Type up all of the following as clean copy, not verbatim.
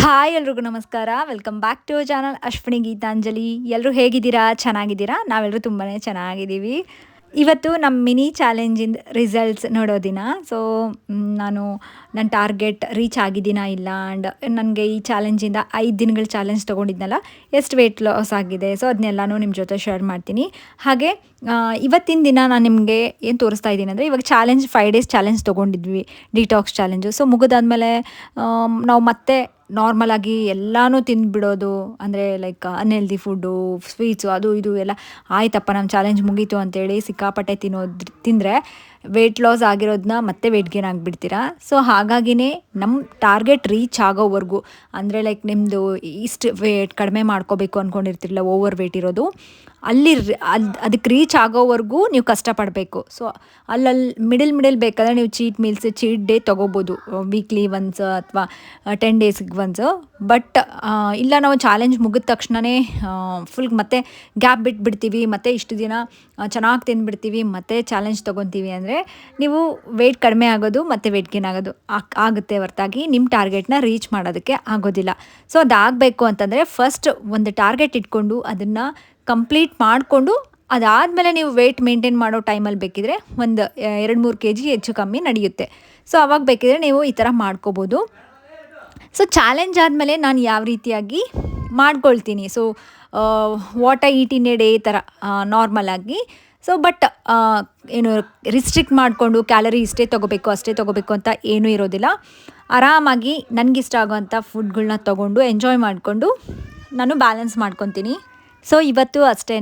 Hi ಎಲ್ರಿಗೂ ನಮಸ್ಕಾರ. Welcome back to channel Ashwini Geetanjali. ಎಲ್ಲರೂ ಹೇಗಿದ್ದೀರಾ? ಚೆನ್ನಾಗಿದ್ದೀರಾ? ನಾವೆಲ್ಲರೂ ತುಂಬಾ ಚೆನ್ನಾಗಿದ್ದೀವಿ. ಇವತ್ತು ನಮ್ಮ ಮಿನಿ ಚಾಲೆಂಜಿಂದ ರಿಸಲ್ಟ್ಸ್ ನೋಡೋ ದಿನ. ಸೊ ನಾನು ನನ್ನ ಟಾರ್ಗೆಟ್ ರೀಚ್ ಆಗಿದ್ದೀನಾ ಇಲ್ಲ ಆ್ಯಂಡ್ ನನಗೆ ಈ ಚಾಲೆಂಜಿಂದ 5 ದಿನಗಳ ಚಾಲೆಂಜ್ ತೊಗೊಂಡಿದ್ನಲ್ಲ, ಎಷ್ಟು ವೆಯ್ಟ್ ಲಾಸ್ ಆಗಿದೆ. ಸೊ ಅದನ್ನೆಲ್ಲನೂ ನಿಮ್ಮ ಜೊತೆ ಶೇರ್ ಮಾಡ್ತೀನಿ. ಹಾಗೆ ಇವತ್ತಿನ ದಿನ ನಾನು ನಿಮಗೆ ಏನು ತೋರಿಸ್ತಾ ಇದ್ದೀನಿ ಅಂದರೆ, ಇವಾಗ ಚಾಲೆಂಜ್ 5 ಡೇಸ್ ಚಾಲೆಂಜ್ ತೊಗೊಂಡಿದ್ವಿ, ಡಿಟಾಕ್ಸ್ ಚಾಲೆಂಜು. ಸೊ ಮುಗಿದಾದ್ಮೇಲೆ ನಾವು ಮತ್ತೆ ನಾರ್ಮಲಾಗಿ ಎಲ್ಲನೂ ತಿಂದುಬಿಡೋದು, ಅಂದರೆ ಲೈಕ್ ಅನ್ಹೆಲ್ದಿ ಫುಡ್ಡು, ಸ್ವೀಟ್ಸು, ಅದು ಇದು ಎಲ್ಲ ಆಯ್ತಪ್ಪ ನಮ್ಮ ಚಾಲೆಂಜ್ ಮುಗೀತು ಅಂತೇಳಿ ಸಿಕ್ಕಾಪಟ್ಟೆ ತಿಂದರೆ ವೆಯ್ಟ್ ಲಾಸ್ ಆಗಿರೋದನ್ನ ಮತ್ತೆ ವೆಯ್ಟ್ ಗೇನ್ ಆಗಿಬಿಡ್ತೀರಾ. ಸೊ ಹಾಗಾಗಿನೇ ನಮ್ಮ ಟಾರ್ಗೆಟ್ ರೀಚ್ ಆಗೋವರೆಗೂ, ಅಂದರೆ ಲೈಕ್ ನಿಮ್ಮದು ಇಷ್ಟು ವೇಟ್ ಕಡಿಮೆ ಮಾಡ್ಕೋಬೇಕು ಅಂದ್ಕೊಂಡಿರ್ತಿರಲ್ಲ, ಓವರ್ ವೆಯ್ಟ್ ಇರೋದು, ಅದಕ್ಕೆ ರೀಚ್ ಆಗೋವರೆಗೂ ನೀವು ಕಷ್ಟಪಡಬೇಕು. ಸೊ ಮಿಡಲ್ ಬೇಕಾದರೆ ನೀವು ಚೀಟ್ ಡೇ ತೊಗೋಬೋದು, ವೀಕ್ಲಿ ಒನ್ಸ್ ಅಥವಾ 10 ಡೇಸಿಗೆ ಒನ್ಸು. ಬಟ್ ಇಲ್ಲ, ನಾವು ಚಾಲೆಂಜ್ ಮುಗಿದ ತಕ್ಷಣವೇ ಫುಲ್ ಮತ್ತೆ ಗ್ಯಾಪ್ ಬಿಟ್ಬಿಡ್ತೀವಿ, ಮತ್ತು ಇಷ್ಟು ದಿನ ಚೆನ್ನಾಗಿ ತಿಂದುಬಿಡ್ತೀವಿ, ಮತ್ತು ಚಾಲೆಂಜ್ ತೊಗೊತೀವಿ ಅಂದರೆ ನೀವು ವೆಯ್ಟ್ ಕಡಿಮೆ ಆಗೋದು ಮತ್ತು ವೆಯ್ಟ್ ಗೇನ್ ಆಗೋದು ಆಗುತ್ತೆ ಹೊರತಾಗಿ ನಿಮ್ಮ ಟಾರ್ಗೆಟ್ನ ರೀಚ್ ಮಾಡೋದಕ್ಕೆ ಆಗೋದಿಲ್ಲ. ಸೊ ಅದಾಗಬೇಕು ಅಂತಂದರೆ ಫಸ್ಟ್ ಒಂದು ಟಾರ್ಗೆಟ್ ಇಟ್ಕೊಂಡು ಅದನ್ನು ಕಂಪ್ಲೀಟ್ ಮಾಡಿಕೊಂಡು, ಅದಾದಮೇಲೆ ನೀವು ವೆಯ್ಟ್ ಮೇಂಟೈನ್ ಮಾಡೋ ಟೈಮಲ್ಲಿ ಬೇಕಿದ್ರೆ ಒಂದು 2-3 kg ಹೆಚ್ಚು ಕಮ್ಮಿ ನಡೆಯುತ್ತೆ. ಸೊ ಅವಾಗ ಬೇಕಿದ್ರೆ ನೀವು ಈ ಥರ ಮಾಡ್ಕೋಬೋದು. ಸೊ ಚಾಲೆಂಜ್ ಆದಮೇಲೆ ನಾನು ಯಾವ ರೀತಿಯಾಗಿ ಮಾಡ್ಕೊಳ್ತೀನಿ, so what I eat in a day ಈ ಥರ ನಾರ್ಮಲಾಗಿ. ಸೊ ಬಟ್ ಏನು ರಿಸ್ಟ್ರಿಕ್ಟ್ ಮಾಡಿಕೊಂಡು ಕ್ಯಾಲರಿ ಇಷ್ಟೇ ತೊಗೋಬೇಕು ಅಷ್ಟೇ ತೊಗೋಬೇಕು ಅಂತ ಏನೂ ಇರೋದಿಲ್ಲ. ಆರಾಮಾಗಿ ನನಗಿಷ್ಟ ಆಗೋವಂಥ ಫುಡ್ಗಳನ್ನ ತೊಗೊಂಡು ಎಂಜಾಯ್ ಮಾಡಿಕೊಂಡು ನಾನು ಬ್ಯಾಲೆನ್ಸ್ ಮಾಡ್ಕೊತೀನಿ. ಸೊ ಇವತ್ತು ಅಷ್ಟೇ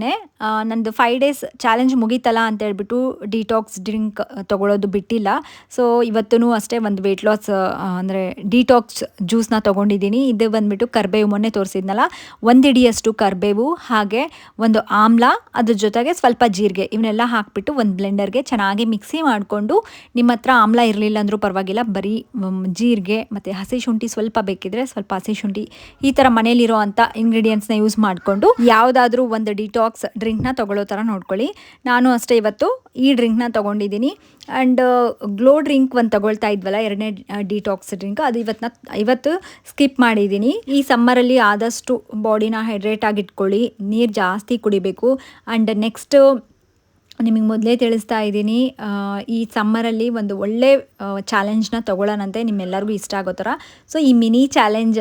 ನಂದು 5 ಡೇಸ್ ಚಾಲೆಂಜ್ ಮುಗೀತಲ್ಲ ಅಂತೇಳ್ಬಿಟ್ಟು ಡಿಟಾಕ್ಸ್ ಡ್ರಿಂಕ್ ತೊಗೊಳೋದು ಬಿಟ್ಟಿಲ್ಲ. ಸೊ ಇವತ್ತೂ ಅಷ್ಟೇ ಒಂದು ವೆಯ್ಟ್ ಲಾಸ್ ಅಂದರೆ ಡಿಟಾಕ್ಸ್ ಜ್ಯೂಸನ್ನ ತೊಗೊಂಡಿದ್ದೀನಿ. ಇದು ಬಂದುಬಿಟ್ಟು ಕರ್ಬೇವು, ಮೊನ್ನೆ ತೋರಿಸಿದ್ನಲ್ಲ, 1 ಹಿಡಿಯಷ್ಟು ಕರ್ಬೇವು, ಹಾಗೆ ಒಂದು ಆಮ್ಲ, ಅದ್ರ ಜೊತೆಗೆ ಸ್ವಲ್ಪ ಜೀರಿಗೆ, ಇವನ್ನೆಲ್ಲ ಹಾಕಿಬಿಟ್ಟು ಒಂದು ಬ್ಲೆಂಡರ್ಗೆ ಚೆನ್ನಾಗಿ ಮಿಕ್ಸಿ ಮಾಡಿಕೊಂಡು, ನಿಮ್ಮ ಹತ್ರ ಆಮ್ಲ ಇರಲಿಲ್ಲ ಅಂದರೂ ಪರವಾಗಿಲ್ಲ, ಬರೀ ಜೀರಿಗೆ ಮತ್ತು ಹಸಿ ಶುಂಠಿ ಸ್ವಲ್ಪ ಬೇಕಿದ್ರೆ ಸ್ವಲ್ಪ ಹಸಿ ಶುಂಠಿ, ಈ ಥರ ಮನೇಲಿರೋ ಅಂಥ ಇಂಗ್ರೀಡಿಯೆಂಟ್ಸ್ನ ಯೂಸ್ ಮಾಡಿಕೊಂಡು ಯಾವುದಾದ್ರೂ ಒಂದು ಡಿಟಾಕ್ಸ್ ಡ್ರಿಂಕ್ನ ತೊಗೊಳ್ಳೋ ಥರ ನೋಡ್ಕೊಳ್ಳಿ. ನಾನು ಅಷ್ಟೇ ಇವತ್ತು ಈ ಡ್ರಿಂಕ್ನ ತೊಗೊಂಡಿದ್ದೀನಿ. ಆ್ಯಂಡ್ ಗ್ಲೋ ಡ್ರಿಂಕ್ ಒಂದು ತೊಗೊಳ್ತಾ ಇದ್ವಲ್ಲ, 2ನೇ ಡಿಟಾಕ್ಸ್ ಡ್ರಿಂಕ್, ಅದು ಇವತ್ತು ಸ್ಕಿಪ್ ಮಾಡಿದ್ದೀನಿ. ಈ ಸಮ್ಮರಲ್ಲಿ ಆದಷ್ಟು ಬಾಡಿನ ಹೈಡ್ರೇಟ್ ಆಗಿಟ್ಕೊಳ್ಳಿ, ನೀರು ಜಾಸ್ತಿ ಕುಡಿಬೇಕು. ಆ್ಯಂಡ್ ನೆಕ್ಸ್ಟ್ ನಿಮಗೆ ಮೊದಲೇ ತಿಳಿಸ್ತಾ ಇದ್ದೀನಿ, ಈ ಸಮ್ಮರಲ್ಲಿ ಒಂದು ಒಳ್ಳೆ ಚಾಲೆಂಜ್ನ ತೊಗೊಳ್ಳೋಣಂತೆ, ನಿಮ್ಮೆಲ್ಲರಿಗೂ ಇಷ್ಟ ಆಗೋ ಥರ. ಸೊ ಈ ಮಿನಿ ಚಾಲೆಂಜ್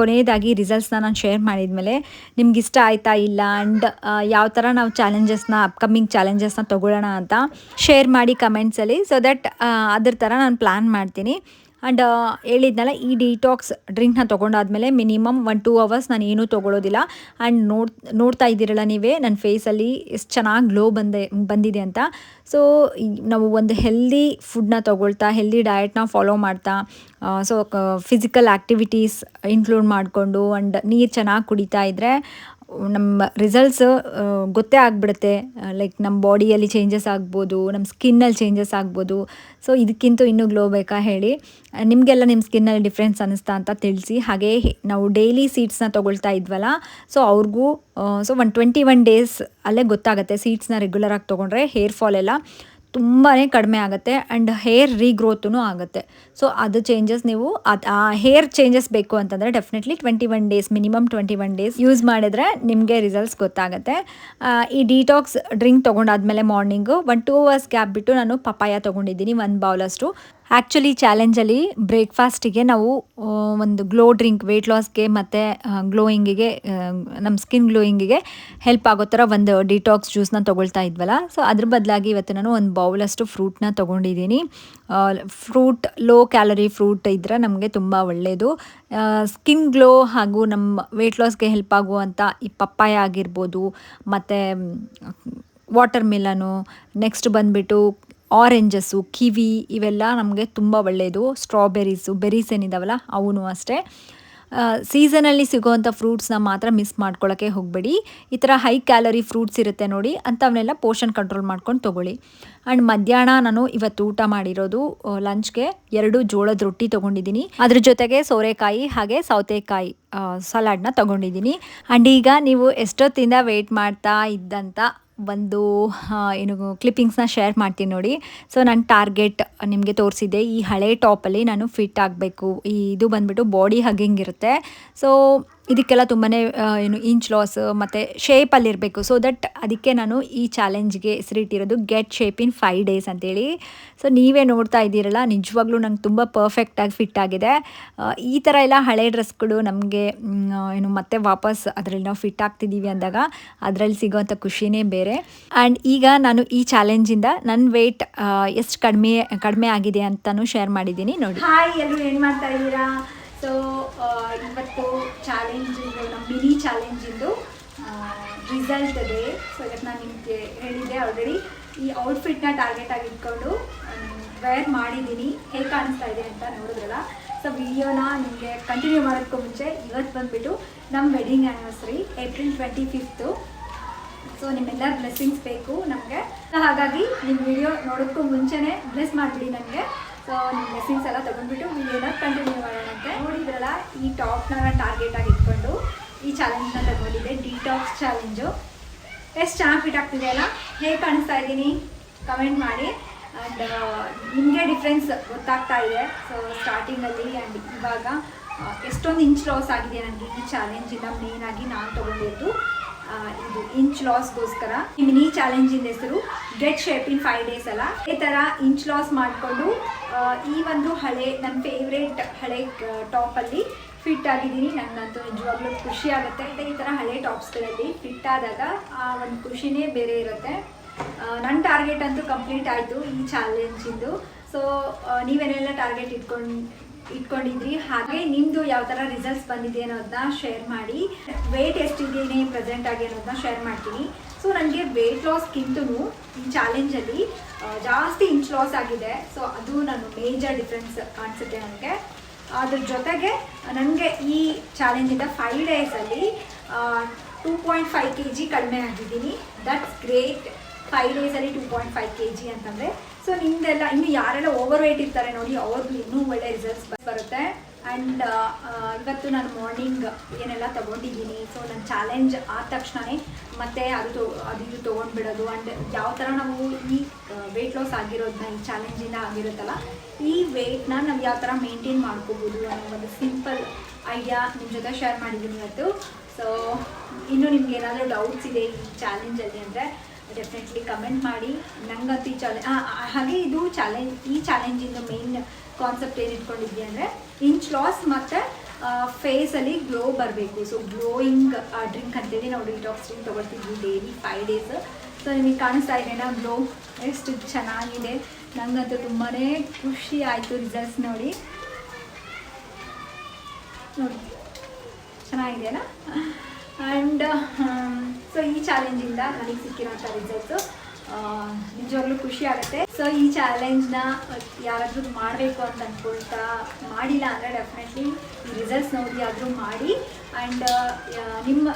ಕೊನೆಯದಾಗಿ ರಿಸಲ್ಟ್ಸ್ನ ನಾನು ಶೇರ್ ಮಾಡಿದ್ಮೇಲೆ ನಿಮ್ಗೆ ಇಷ್ಟ ಆಯಿತಾ ಇಲ್ಲ, ಆ್ಯಂಡ್ ಯಾವ ಥರ ನಾವು ಅಪ್ಕಮಿಂಗ್ ಚಾಲೆಂಜಸ್ನ ತೊಗೊಳ್ಳೋಣ ಅಂತ ಶೇರ್ ಮಾಡಿ ಕಮೆಂಟ್ಸಲ್ಲಿ. ಸೊ ದಟ್ ಅದ್ರ ಥರ ನಾನು ಪ್ಲ್ಯಾನ್ ಮಾಡ್ತೀನಿ. ಆ್ಯಂಡ್ ಹೇಳಿದ್ನಲ್ಲ, ಈ ಡಿಟಾಕ್ಸ್ ಡ್ರಿಂಕ್ನ ತೊಗೊಂಡಾದ್ಮೇಲೆ ಮಿನಿಮಮ್ 1-2 ಅವರ್ಸ್ ನಾನು ಏನೂ ತೊಗೊಳ್ಳೋದಿಲ್ಲ. ಆ್ಯಂಡ್ ನೋಡ್ತಾ ಇದ್ದೀರಲ್ಲ ನೀವೇ ನನ್ನ ಫೇಸಲ್ಲಿ ಎಷ್ಟು ಚೆನ್ನಾಗಿ ಗ್ಲೋ ಬಂದಿದೆ ಅಂತ. ಸೊ ನಾವು ಒಂದು ಹೆಲ್ದಿ ಫುಡ್ನ ತೊಗೊಳ್ತಾ, ಹೆಲ್ದಿ ಡಯಟ್ನ ಫಾಲೋ ಮಾಡ್ತಾ, ಸೊ ಫಿಸಿಕಲ್ ಆ್ಯಕ್ಟಿವಿಟೀಸ್ ಇನ್ಕ್ಲೂಡ್ ಮಾಡಿಕೊಂಡು ಆ್ಯಂಡ್ ನೀರು ಚೆನ್ನಾಗಿ ಕುಡಿತಾ ಇದ್ದರೆ ನಮ್ಮ ರಿಸಲ್ಟ್ಸ್ ಗೊತ್ತೇ ಆಗಿಬಿಡುತ್ತೆ. ಲೈಕ್ ನಮ್ಮ ಬಾಡಿಯಲ್ಲಿ ಚೇಂಜಸ್ ಆಗ್ಬೋದು, ನಮ್ಮ ಸ್ಕಿನ್ನಲ್ಲಿ ಚೇಂಜಸ್ ಆಗ್ಬೋದು. ಸೊ ಇದಕ್ಕಿಂತ ಇನ್ನೂ ಗ್ಲೋ ಬೇಕಾ ಹೇಳಿ? ನಿಮಗೆಲ್ಲ ನಿಮ್ಮ ಸ್ಕಿನ್ನಲ್ಲಿ ಡಿಫ್ರೆನ್ಸ್ ಅನ್ನಿಸ್ತಾ ಅಂತ ತಿಳಿಸಿ. ಹಾಗೆ ನಾವು ಡೈಲಿ ಸೀಡ್ಸ್ನ ತೊಗೊಳ್ತಾ ಇದ್ವಲ್ಲ, ಸೊ ಅವ್ರಿಗೂ ಸೊ 21 ಡೇಸ್ ಅಲ್ಲೇ ಗೊತ್ತಾಗುತ್ತೆ. ಸೀಡ್ಸ್ನ ರೆಗ್ಯುಲರಾಗಿ ತೊಗೊಂಡ್ರೆ ಹೇರ್ ಫಾಲ್ ಎಲ್ಲ ತುಂಬಾ ಕಡಿಮೆ ಆಗುತ್ತೆ, ಆ್ಯಂಡ್ ಹೇರ್ ರೀಗ್ರೋತೂ ಆಗುತ್ತೆ. ಸೊ ಅದು ಚೇಂಜಸ್ ನೀವು ಆ ಹೇರ್ ಚೇಂಜಸ್ ಬೇಕು ಅಂತಂದರೆ definitely 21 days, minimum 21 days use ಮಾಡಿದ್ರೆ ನಿಮಗೆ ರಿಸಲ್ಟ್ಸ್ ಗೊತ್ತಾಗುತ್ತೆ. ಈ ಡಿಟಾಕ್ಸ್ ಡ್ರಿಂಕ್ ತೊಗೊಂಡಾದ್ಮೇಲೆ ಮಾರ್ನಿಂಗು 1-2 ಅವರ್ಸ್ ಗ್ಯಾಪ್ ಬಿಟ್ಟು ನಾನು ಪಪಾಯ ತೊಗೊಂಡಿದ್ದೀನಿ, 1 ಬೌಲಷ್ಟು. ಆ್ಯಕ್ಚುಲಿ ಚಾಲೆಂಜಲ್ಲಿ ಬ್ರೇಕ್ಫಾಸ್ಟಿಗೆ ನಾವು ಒಂದು ಗ್ಲೋ ಡ್ರಿಂಕ್, ವೆಯ್ಟ್ ಲಾಸ್ಗೆ ಮತ್ತು ಗ್ಲೋಯಿಂಗಿಗೆ, ನಮ್ಮ ಸ್ಕಿನ್ ಗ್ಲೋಯಿಂಗಿಗೆ ಹೆಲ್ಪ್ ಆಗೋ ಥರ ಒಂದು ಡಿಟಾಕ್ಸ್ ಜ್ಯೂಸನ್ನ ತೊಗೊಳ್ತಾ ಇದ್ವಲ್ಲ, ಸೊ ಅದ್ರ ಬದಲಾಗಿ ಇವತ್ತು ನಾನು 1 ಬೌಲಷ್ಟು ಫ್ರೂಟ್ನ ತೊಗೊಂಡಿದ್ದೀನಿ. ಫ್ರೂಟ್, ಲೋ ಕ್ಯಾಲರಿ ಫ್ರೂಟ್ ಇದ್ದರೆ ನಮಗೆ ತುಂಬ ಒಳ್ಳೆಯದು. ಸ್ಕಿನ್ ಗ್ಲೋ ಹಾಗೂ ನಮ್ಮ ವೆಯ್ಟ್ ಲಾಸ್ಗೆ ಹೆಲ್ಪ್ ಆಗುವಂಥ ಈ ಪಪ್ಪಾಯ ಆಗಿರ್ಬೋದು, ಮತ್ತು ವಾಟರ್ ಮಿಲನು, ನೆಕ್ಸ್ಟ್ ಬಂದುಬಿಟ್ಟು ಆರೆಂಜಸ್ಸು, ಕಿವಿ, ಇವೆಲ್ಲ ನಮಗೆ ತುಂಬ ಒಳ್ಳೆಯದು. ಸ್ಟ್ರಾಬೆರೀಸು, ಬೆರೀಸ್ ಏನಿದಾವಲ್ಲ ಅವೂ ಅಷ್ಟೇ. ಸೀಸನಲ್ಲಿ ಸಿಗೋವಂಥ ಫ್ರೂಟ್ಸ್ನ ಮಾತ್ರ ಮಿಸ್ ಮಾಡ್ಕೊಳ್ಳೋಕ್ಕೆ ಹೋಗಬೇಡಿ. ಈ ಥರ ಹೈ ಕ್ಯಾಲರಿ ಫ್ರೂಟ್ಸ್ ಇರುತ್ತೆ ನೋಡಿ, ಅಂಥವನ್ನೆಲ್ಲ ಪೋರ್ಷನ್ ಕಂಟ್ರೋಲ್ ಮಾಡ್ಕೊಂಡು ತೊಗೊಳ್ಳಿ. ಆ್ಯಂಡ್ ಮಧ್ಯಾಹ್ನ ನಾನು ಇವತ್ತು ಊಟ ಮಾಡಿರೋದು ಲಂಚ್ಗೆ 2 ಜೋಳದ ರೊಟ್ಟಿ ತೊಗೊಂಡಿದ್ದೀನಿ, ಅದ್ರ ಜೊತೆಗೆ ಸೋರೆಕಾಯಿ ಹಾಗೆ ಸೌತೆಕಾಯಿ ಸಲಾಡ್ನ ತೊಗೊಂಡಿದ್ದೀನಿ. ಆ್ಯಂಡ್ ಈಗ ನೀವು ಎಷ್ಟೊತ್ತಿಂದ ವೆಯ್ಟ್ ಮಾಡ್ತಾ ಇದ್ದಂಥ ಒಂದು ಏನು ಕ್ಲಿಪ್ಪಿಂಗ್ಸ್ನ ಶೇರ್ ಮಾಡ್ತೀನಿ ನೋಡಿ. ಸೊ ನನ್ನ ಟಾರ್ಗೆಟ್ ನಿಮಗೆ ತೋರಿಸಿದ್ದೆ, ಈ ಹಳೆ ಟಾಪಲ್ಲಿ ನಾನು ಫಿಟ್ ಆಗಬೇಕು. ಇದು ಬಂದುಬಿಟ್ಟು ಬಾಡಿ ಹಗ್ಗಿಂಗ್ ಇರುತ್ತೆ. ಸೊ ಇದಕ್ಕೆಲ್ಲ ತುಂಬಾ ಏನು ಇಂಚ್ ಲಾಸ್ ಮತ್ತು ಶೇಪಲ್ಲಿರಬೇಕು. ಸೊ ದಟ್ ಅದಕ್ಕೆ ನಾನು ಈ ಚಾಲೆಂಜ್ಗೆ ಹೆಸರಿಟ್ಟಿರೋದು ಗೆಟ್ ಶೇಪ್ ಇನ್ 5 days ಅಂತೇಳಿ. ಸೊ ನೀವೇ ನೋಡ್ತಾ ಇದ್ದೀರಲ್ಲ, ನಿಜವಾಗ್ಲೂ ನಂಗೆ ತುಂಬ ಪರ್ಫೆಕ್ಟಾಗಿ ಫಿಟ್ ಆಗಿದೆ. ಈ ಥರ ಎಲ್ಲ ಹಳೆ ಡ್ರೆಸ್ಗಳು ನಮಗೆ ಏನು ಮತ್ತೆ ವಾಪಸ್ ಅದರಲ್ಲಿ ನಾವು ಫಿಟ್ ಆಗ್ತಿದ್ದೀವಿ ಅಂದಾಗ ಅದರಲ್ಲಿ ಸಿಗೋವಂಥ ಖುಷಿನೇ ಬೇರೆ. ಆ್ಯಂಡ್ ಈಗ ನಾನು ಈ ಚಾಲೆಂಜಿಂದ ನನ್ನ ವೆಯ್ಟ್ ಎಷ್ಟು ಕಡಿಮೆ ಆಗಿದೆ ಅಂತಲೂ ಶೇರ್ ಮಾಡಿದ್ದೀನಿ ನೋಡಿ. ಹಾಯ್, ಎಲ್ಲರೂ ಏನು ಮಾಡ್ತಾ ಇದ್ದೀರಾ? ಸೊ ಇವತ್ತು ಚಾಲೆಂಜಿಂದು, ನಮ್ಮ ಮಿನಿ ಚಾಲೆಂಜಿಂದು ರಿಸಲ್ಟ್ ಇದೆ. ಸೊ ಇವತ್ತು ನಾನು ನಿಮಗೆ ಹೇಳಿದ್ದೆ ಆಲ್ರೆಡಿ, ಈ ಔಟ್ಫಿಟ್ನ ಟಾರ್ಗೆಟ್ ಆಗಿ ಇಟ್ಕೊಂಡು ವೇರ್ ಮಾಡಿದ್ದೀನಿ. ಹೇಗೆ ಕಾಣಿಸ್ತಾ ಇದೆ ಅಂತ ನೋಡಿದ್ರಲ್ಲ. ಸೊ ವಿಡಿಯೋನ ನಿಮಗೆ ಕಂಟಿನ್ಯೂ ಮಾಡೋದಕ್ಕೂ ಮುಂಚೆ, ಇವತ್ತು ಬಂದುಬಿಟ್ಟು ನಮ್ಮ wedding anniversary April 25th. So ನಿಮ್ಮೆಲ್ಲರ ಬ್ಲೆಸ್ಸಿಂಗ್ಸ್ ಬೇಕು ನಮಗೆ. ಹಾಗಾಗಿ ನಿಮ್ಮ ವಿಡಿಯೋ ನೋಡೋದಕ್ಕೂ ಮುಂಚೆನೇ ಬ್ಲೆಸ್ ಮಾಡಿಬಿಡಿ ನನಗೆ. ಸೊ ನಿಮ್ಮ ಬ್ಲೆಸ್ಸಿಂಗ್ಸ್ ಎಲ್ಲ ತೊಗೊಂಡ್ಬಿಟ್ಟು ವಿಡಿಯೋನ ಕಂಟಿನ್ಯೂ ಮಾಡೋಣಂತೆ. ನೋಡಿದ್ರಲ್ಲ, ಈ ಟಾಪ್ನ ಟಾರ್ಗೆಟ್ ಆಗಿ ಇಟ್ಕೊಂಡು ಈ ಚಾಲೆಂಜ್ನ ತಗೊಂಡಿದ್ದೆ, ಡಿಟಾಕ್ಸ್ ಚಾಲೆಂಜು. ಎಷ್ಟು ಚೆನ್ನಾಗಿ ಫಿಟ್ ಆಗ್ತಿದೆ ಅಲ್ಲ? ಹೇಗೆ ಕಾಣಿಸ್ತಾ ಇದ್ದೀನಿ ಕಮೆಂಟ್ ಮಾಡಿ. ಆ್ಯಂಡ್ ನಿಮಗೆ ಡಿಫ್ರೆನ್ಸ್ ಗೊತ್ತಾಗ್ತಾ ಇದೆ. ಸೊ ಸ್ಟಾರ್ಟಿಂಗಲ್ಲಿ ಆ್ಯಂಡ್ ಇವಾಗ ಎಷ್ಟೊಂದು ಇಂಚ್ ಲಾಸ್ ಆಗಿದೆ ನನಗೆ ಈ ಚಾಲೆಂಜಿಂದ. ಮೇಯ್ನಾಗಿ ನಾನು ತೊಗೊಂಡಿದ್ದು ಇದು ಇಂಚ್ ಲಾಸ್ಗೋಸ್ಕರ. ಈ ಮಿನಿ ಚಾಲೆಂಜಿಂದ ಹೆಸರು ಗೆಟ್ ಶೇಪ್ ಇನ್ 5 days ಅಲ್ಲ. ಈ ಥರ ಇಂಚ್ ಲಾಸ್ ಮಾಡಿಕೊಂಡು ಈ ಒಂದು ನನ್ನ ಫೇವ್ರೇಟ್ ಹಳೆ ಟಾಪಲ್ಲಿ ಫಿಟ್ ಆಗಿದ್ದೀನಿ. ನನಗಂತೂ ನಿಜವಾಗ್ಲೂ ಖುಷಿ ಆಗುತ್ತೆ. ಈ ಥರ ಹಳೆ ಟಾಪ್ಸ್ಗಳಲ್ಲಿ ಫಿಟ್ ಆದಾಗ ಆ ಒಂದು ಖುಷಿನೇ ಬೇರೆ ಇರುತ್ತೆ. ನನ್ನ ಟಾರ್ಗೆಟ್ ಅಂತೂ ಕಂಪ್ಲೀಟ್ ಆಯಿತು ಈ ಚಾಲೆಂಜಿಂದು. ಸೊ ನೀವೇನೆಲ್ಲ ಟಾರ್ಗೆಟ್ ಇಟ್ಕೊಂಡಿದ್ರಿ, ಹಾಗೆ ನಿಮ್ಮದು ಯಾವ ಥರ ರಿಸಲ್ಟ್ಸ್ ಬಂದಿದೆ ಅನ್ನೋದನ್ನ ಶೇರ್ ಮಾಡಿ. ವೆಯ್ಟ್ ಎಷ್ಟಿದ್ದೀನಿ ಪ್ರೆಸೆಂಟ್ ಆಗಿ ಅನ್ನೋದನ್ನ ಶೇರ್ ಮಾಡ್ತೀನಿ. ಸೊ ನನಗೆ ವೆಯ್ಟ್ ಲಾಸ್ಗಿಂತೂ ಈ ಚಾಲೆಂಜಲ್ಲಿ ಜಾಸ್ತಿ ಇಂಚ್ ಲಾಸ್ ಆಗಿದೆ. ಸೊ ಅದು ನಾನು ಮೇಜರ್ ಡಿಫ್ರೆನ್ಸ್ ಕಾಣಿಸುತ್ತೆ ನನಗೆ. ಅದ್ರ ಜೊತೆಗೆ ನನಗೆ ಈ ಚಾಲೆಂಜಿಂದ 5 daysಲ್ಲಿ 2.5 kg ಕಡಿಮೆ ಆಗಿದ್ದೀನಿ. That's great. 5 daysಲ್ಲಿ 2.5 kg ಅಂತಂದರೆ. ಸೊ ನಿಮ್ಮದೆಲ್ಲ ಇನ್ನು ಯಾರೆಲ್ಲ ಓವರ್ ವೆಯ್ಟ್ ಇರ್ತಾರೆ ನೋಡಿ, ಅವ್ರದ್ದು ಇನ್ನೂ ಒಳ್ಳೆ ರಿಸಲ್ಟ್ಸ್ ಬರುತ್ತೆ. ಆ್ಯಂಡ್ ಇವತ್ತು ನಾನು ಮಾರ್ನಿಂಗ್ ಏನೆಲ್ಲ ತೊಗೊಂಡಿದ್ದೀನಿ, ಸೊ ನನ್ನ ಚಾಲೆಂಜ್ ಆದ ತಕ್ಷಣವೇ ಮತ್ತೆ ಅದು ಇದು ತೊಗೊಂಡ್ಬಿಡೋದು. ಆ್ಯಂಡ್ ಯಾವ ಥರ ನಾವು ಈ ವೆಯ್ಟ್ ಲಾಸ್ ಆಗಿರೋದನ್ನ, ಈ ಚಾಲೆಂಜಿಂದ ಆಗಿರುತ್ತಲ್ಲ, ಈ ವೆಯ್ಟ್ನ ನಾವು ಯಾವ ಥರ ಮೇಂಟೈನ್ ಮಾಡ್ಕೋಬೋದು ಅನ್ನೋ ಒಂದು ಸಿಂಪಲ್ ಐಡಿಯಾ ನಿಮ್ಮ ಜೊತೆ ಶೇರ್ ಮಾಡಿದ್ದೀನಿ ಇವತ್ತು. ಸೊ ಇನ್ನೂ ನಿಮ್ಗೆ ಏನಾದರೂ ಡೌಟ್ಸ್ ಇದೆ ಈ ಚಾಲೆಂಜಲ್ಲಿ ಅಂದರೆ ಡೆಫಿನೆಟ್ಲಿ ಕಮೆಂಟ್ ಮಾಡಿ. ನಂಗಂತೂ ಈ ಹಾಗೆ ಈ ಚಾಲೆಂಜಿಂದ ಮೇನ್ ಕಾನ್ಸೆಪ್ಟ್ ಏನು ಇಟ್ಕೊಂಡಿದ್ವಿ ಅಂದರೆ ಇಂಚ್ ಲಾಸ್ ಮತ್ತು ಫೇಸಲ್ಲಿ ಗ್ಲೋ ಬರಬೇಕು. ಸೊ ಗ್ಲೋಯಿಂಗ್ ಡ್ರಿಂಕ್ ಅಂತೇಳಿ ನಾವು ಡಿಟಾಕ್ಸ್ ಡ್ರಿಂಕ್ ತೊಗೊಳ್ತಿದ್ವಿ ಡೈಲಿ 5 days. ಸೊ ನಿಮಗೆ ಕಾಣಿಸ್ತಾ ಇದೆನಾ ಗ್ಲೋ ಎಷ್ಟು ಚೆನ್ನಾಗಿದೆ? ನನಗಂತೂ ತುಂಬಾ ಖುಷಿ ಆಯಿತು ರಿಸಲ್ಟ್ಸ್ ನೋಡಿ. ಚೆನ್ನಾಗಿದೆಯಲ್ಲ? ಆ್ಯಂಡ್ ಸೊ ಈ ಚಾಲೆಂಜಿಂದ ನನಗೆ ಸಿಕ್ಕಿರೋಂಥ ರಿಸಲ್ಟ್ಸು ನಿಜವಾಗ್ಲೂ ಖುಷಿ ಆಗುತ್ತೆ. ಸೊ ಈ ಚಾಲೆಂಜ್ನ ಯಾರಾದರೂ ಮಾಡಬೇಕು ಅಂತ ಅಂದ್ಕೊಳ್ತಾ ಮಾಡಿಲ್ಲ ಅಂದರೆ ಡೆಫಿನೆಟ್ಲಿ ಈ ರಿಸಲ್ಟ್ಸ್ ನೋಡಿ ಆದರೂ ಮಾಡಿ. ಆ್ಯಂಡ್ ನಿಮ್ಮ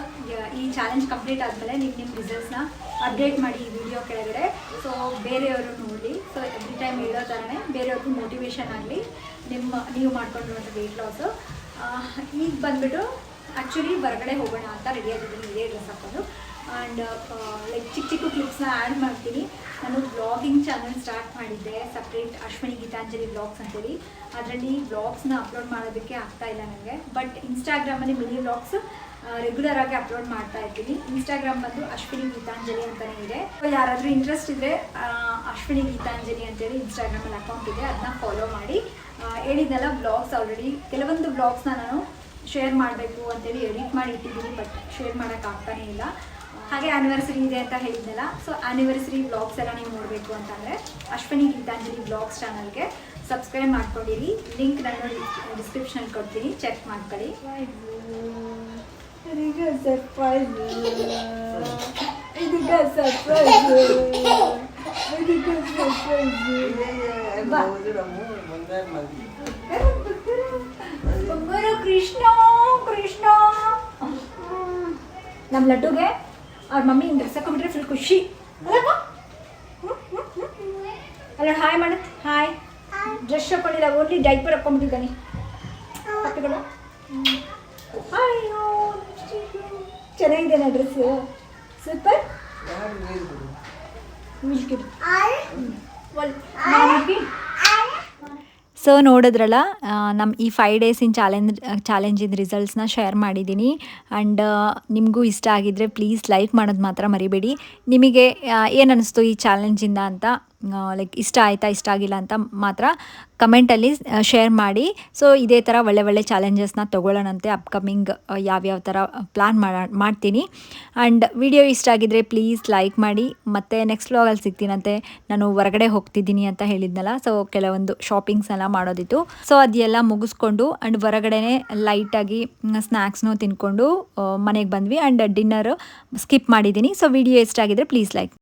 ಈ ಚಾಲೆಂಜ್ ಕಂಪ್ಲೀಟ್ ಆದಮೇಲೆ ನಿಮ್ಮ ರಿಸಲ್ಟ್ಸ್ನ ಅಪ್ಡೇಟ್ ಮಾಡಿ ಈ ವಿಡಿಯೋ ಕೆಳಗಡೆ. ಸೊ ಬೇರೆಯವರು ನೋಡಿ. ಸೊ ಎವ್ರಿ ಟೈಮ್ ಹೇಳೋ ಥರನೇ ಬೇರೆಯವ್ರಿಗೂ ಮೋಟಿವೇಶನ್ ಆಗಲಿ ನೀವು ಮಾಡ್ಕೊಂಡಿರುವಂಥ ವೆಯ್ಟ್ ಲಾಸು. ಈಗ ಬಂದುಬಿಟ್ಟು ಆ್ಯಕ್ಚುಲಿ ಹೊರಗಡೆ ಹೋಗೋಣ ಅಂತ ರೆಡಿ ಆಗಿದ್ದೀನಿ, ಇದೇ ಡ್ರೆಸ್ ಹಾಕ್ಕೊಂಡು. ಆ್ಯಂಡ್ ಲೈಕ್ ಚಿಕ್ಕ ಕ್ಲಿಪ್ಸ್ನ ಆ್ಯಡ್ ಮಾಡ್ತೀನಿ. ನಾನು ವ್ಲಾಗಿಂಗ್ ಚಾನಲ್ ಸ್ಟಾರ್ಟ್ ಮಾಡಿದ್ದೆ ಸಪ್ರೇಟ್, ಅಶ್ವಿನಿ ಗೀತಾಂಜಲಿ ವ್ಲಾಗ್ಸ್ ಅಂತೇಳಿ. ಅದರಲ್ಲಿ ವ್ಲಾಗ್ಸ್ನ ಅಪ್ಲೋಡ್ ಮಾಡೋದಕ್ಕೆ ಆಗ್ತಾಯಿಲ್ಲ ನನಗೆ. ಬಟ್ ಇನ್ಸ್ಟಾಗ್ರಾಮಲ್ಲಿ ಮಿನಿ ವ್ಲಾಗ್ಸ್ ರೆಗ್ಯುಲರ್ ಆಗಿ ಅಪ್ಲೋಡ್ ಮಾಡ್ತಾ ಇರ್ತೀನಿ. ಇನ್ಸ್ಟಾಗ್ರಾಮ್ ಬಂದು ಅಶ್ವಿನಿ ಗೀತಾಂಜಲಿ ಅಂತಲೇ ಇದೆ. ಯಾರಾದರೂ ಇಂಟ್ರೆಸ್ಟ್ ಇದ್ದರೆ ಅಶ್ವಿನಿ ಗೀತಾಂಜಲಿ ಅಂತೇಳಿ ಇನ್ಸ್ಟಾಗ್ರಾಮಲ್ಲಿ ಅಕೌಂಟ್ ಇದೆ, ಅದನ್ನ ಫಾಲೋ ಮಾಡಿ. ಹೇಳಿದ್ನಲ್ಲ ವ್ಲಾಗ್ಸ್ ಆಲ್ರೆಡಿ ಕೆಲವೊಂದು ವ್ಲಾಗ್ಸ್ನ ನಾನು ಶೇರ್ ಮಾಡಬೇಕು ಅಂತೇಳಿ ಎಡಿಟ್ ಮಾಡಿ ಇಟ್ಟಿದ್ದೀನಿ, ಬಟ್ ಶೇರ್ ಮಾಡೋಕ್ಕಾಗ್ತಾನೇ ಇಲ್ಲ. ಹಾಗೆ ಆ್ಯನಿವರ್ಸರಿ ಇದೆ ಅಂತ ಹೇಳಿದ್ನಲ್ಲ, ಸೊ ಆ್ಯನಿವರ್ಸರಿ ವ್ಲಾಗ್ಸ್ ಎಲ್ಲ ನೀವು ನೋಡಬೇಕು ಅಂತಂದರೆ ಅಶ್ವಿನಿ ಗೀತಾಂಜಲಿ ವ್ಲಾಗ್ಸ್ ಚಾನಲ್ಗೆ ಸಬ್ಸ್ಕ್ರೈಬ್ ಮಾಡ್ಕೊಂಡಿರಿ. ಲಿಂಕ್ ನಾನು ಡಿಸ್ಕ್ರಿಪ್ಷನಲ್ಲಿ ಕೊಡ್ತೀನಿ, ಚೆಕ್ ಮಾಡ್ಕೊಳ್ಳಿ. ಕೃಷ್ಣ ಕೃಷ್ಣ ನಮ್ಮ ಲಡ್ಡುಗೆ ಅವ್ರ ಮಮ್ಮಿ ಡ್ರೆಸ್ ಹಾಕೊಂಡ್ಬಿಟ್ರೆ ಫುಲ್ ಖುಷಿ ಅಲ್ಲಪ್ಪ. ಅಲ್ಲ ಹಾಯ್ ಮಾಡು, ಹಾಯ್. ಡ್ರೆಸ್ ಹಾಕೊಂಡಿಲ್ಲ, ಓನ್ಲಿ ಡೈಪರ್ ಹಾಕೊಂಡ್ಬಿಟ್ಟಿದ್ದಾನೆ. ಪಪ್ಪಗಳು ಅಯ್ಯೋ ಚೆನ್ನಾಗಿದೆ ಡ್ರೆಸ್ಸು, ಸೂಪರ್. ಸೊ ನೋಡಿದ್ರಲ್ಲ, ನಮ್ಮ ಈ 5 ಡೇಸಿನ ಚಾಲೆಂಜಿನ ರಿಸಲ್ಟ್ಸ್ನ ಶೇರ್ ಮಾಡಿದ್ದೀನಿ. ಆ್ಯಂಡ್ ನಿಮಗೂ ಇಷ್ಟ ಆಗಿದ್ದರೆ ಪ್ಲೀಸ್ ಲೈಕ್ ಮಾಡೋದು ಮಾತ್ರ ಮರಿಬೇಡಿ. ನಿಮಗೆ ಏನು ಅನ್ನಿಸ್ತು ಈ ಚಾಲೆಂಜಿಂದ ಅಂತ, ಲೈಕ್ ಇಷ್ಟ ಆಯಿತಾ ಇಷ್ಟ ಆಗಿಲ್ಲ ಅಂತ ಮಾತ್ರ ಕಮೆಂಟಲ್ಲಿ ಶೇರ್ ಮಾಡಿ. ಸೊ ಇದೇ ಥರ ಒಳ್ಳೆ ಚಾಲೆಂಜಸ್ನ ತೊಗೊಳ್ಳೋಣಂತೆ ಅಪ್ಕಮಿಂಗ್ ಯಾವ್ಯಾವ ಥರ ಪ್ಲ್ಯಾನ್ ಮಾಡ್ತೀನಿ. ಆ್ಯಂಡ್ ವಿಡಿಯೋ ಇಷ್ಟ ಆಗಿದ್ದರೆ ಪ್ಲೀಸ್ ಲೈಕ್ ಮಾಡಿ. ಮತ್ತು ನೆಕ್ಸ್ಟ್ ವ್ಲಾಗಲ್ಲಿ ಸಿಗ್ತೀನಂತೆ. ನಾನು ಹೊರಗಡೆ ಹೋಗ್ತಿದ್ದೀನಿ ಅಂತ ಹೇಳಿದ್ನಲ್ಲ, ಸೊ ಕೆಲವೊಂದು ಶಾಪಿಂಗ್ಸ್ ಎಲ್ಲ ಮಾಡೋದಿತ್ತು. ಸೊ ಅದೆಲ್ಲ ಮುಗಿಸ್ಕೊಂಡು ಆ್ಯಂಡ್ ಹೊರಗಡೆನೇ ಲೈಟಾಗಿ ಸ್ನ್ಯಾಕ್ಸ್ನೂ ತಿನ್ಕೊಂಡು ಮನೆಗೆ ಬಂದ್ವಿ. ಆ್ಯಂಡ್ ಡಿನ್ನರ್ ಸ್ಕಿಪ್ ಮಾಡಿದ್ದೀನಿ. ಸೊ ವಿಡಿಯೋ ಇಷ್ಟ ಆಗಿದ್ದರೆ ಪ್ಲೀಸ್ ಲೈಕ್